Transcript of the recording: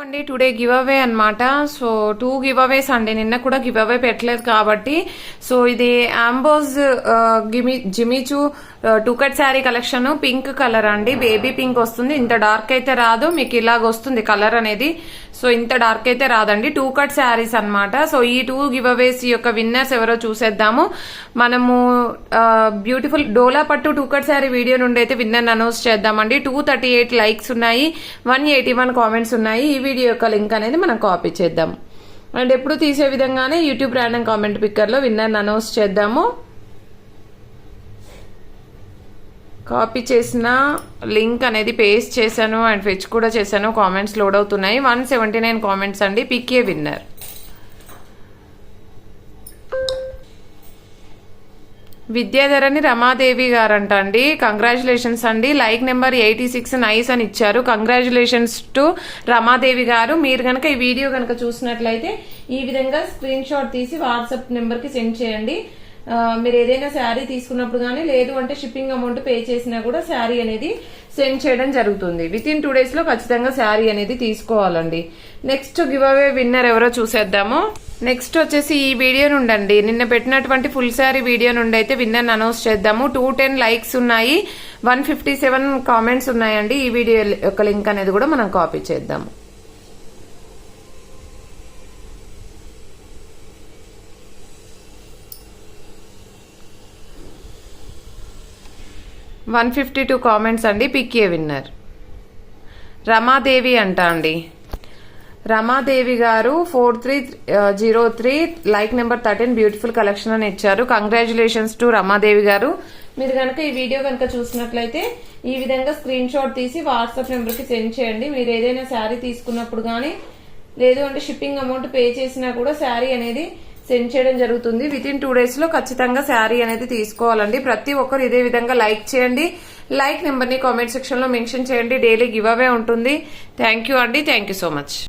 అండి today give away అనమాట. So 2 give అవేస్ అండి. నిన్న కూడా గివ్ అవే పెట్టలేదు కాబట్టి సో ఇది అంబోజ్ Jimmy Choo 2 cut sari collection pink colour అండి. బేబీ పింక్ వస్తుంది. ఇంత డార్క్ అయితే రాదు, మీకు ఇలాగ వస్తుంది కలర్ అనేది. సో ఇంత డార్క్ అయితే రాదండి. 2 కట్ శారీస్ అనమాట. సో ఈ 2 గివ్ అవేస్ యొక్క విన్నర్స్ ఎవరో చూసేద్దాము. మనము బ్యూటిఫుల్ డోలా పట్టు 2 కట్ శారీ వీడియో నుండి అయితే విన్నర్ అనౌన్స్ చేద్దామండి. 238 లైక్స్ ఉన్నాయి, 181 కామెంట్స్ ఉన్నాయి. ఈ వీడియో యొక్క లింక్ అనేది మనం కాపీ చేద్దాం. అండ్ ఎప్పుడు తీసే విధంగానే యూట్యూబ్ ర్యాండమ్ కామెంట్ పిక్కర్ లో విన్నర్ అనౌన్స్ చేద్దాము. కాపీ చేసిన లింక్ అనేది పేస్ట్ చేశాను అండ్ ఫెచ్ కూడా చేశాను. కామెంట్స్ లోడ్ అవుతున్నాయి. 179 కామెంట్స్ అండి. Pick a winner. Vidyadharani Ramadevi గారంట అండి. కంగ్రాచులేషన్స్ అండి. లైక్ నెంబర్ 86 నైస్ అని ఇచ్చారు. కంగ్రాచులేషన్స్ టు రమాదేవి గారు. మీరు కనుక ఈ వీడియో కనుక చూసినట్లయితే ఈ విధంగా స్క్రీన్ షాట్ తీసి వాట్సాప్ నెంబర్ కి సెండ్ చేయండి. మీరు ఏదైనా శారీ తీసుకున్నప్పుడు కానీ లేదు అంటే షిప్పింగ్ అమౌంట్ పే చేసినా కూడా శారీ అనేది సెండ్ చేయడం జరుగుతుంది. విత్ ఇన్ 2 days లో ఖచ్చితంగా శారీ అనేది తీసుకోవాలండి. నెక్స్ట్ గివ్ అవే విన్నర్ ఎవరో చూసేద్దాము. నెక్స్ట్ వచ్చేసి ఈ వీడియో నుండి అండి, నిన్న పెట్టినటువంటి ఫుల్ శారీ వీడియో నుండి అయితే విన్నర్ అనౌన్స్ చేద్దాము. 210 లైక్స్ ఉన్నాయి, 157 కామెంట్స్ ఉన్నాయండి. ఈ వీడియో యొక్క లింక్ అనేది కూడా మనం కాపీ చేద్దాము. $152 కామెంట్స్ అండి. Pick a winner. రమాదేవి అంట అండి. రమాదేవి గారు 4303 లైక్ నెంబర్ 13 బ్యూటిఫుల్ కలెక్షన్ అని ఇచ్చారు. కంగ్రాచులేషన్స్ టు రమాదేవి గారు. మీరు కనుక ఈ వీడియో కనుక చూసినట్లయితే ఈ విధంగా స్క్రీన్ షాట్ తీసి వాట్సాప్ నెంబర్ కి సెండ్ చేయండి. మీరు ఏదైనా శారీ తీసుకున్నప్పుడు కానీ లేదు అంటే షిప్పింగ్ అమౌంట్ పే చేసినా కూడా శారీ అనేది సెండ్ చేయడం జరుగుతుంది. విత్ ఇన్ 2 days లో ఖచ్చితంగా శారీ అనేది తీసుకోవాలండి. ప్రతి ఒక్కరు ఇదే విధంగా లైక్ చేయండి. లైక్ నెంబర్ ని కామెంట్ సెక్షన్ లో మెన్షన్ చేయండి. డైలీ గివ్ అవే ఉంటుంది. థ్యాంక్ యూ అండి. Thank you so much.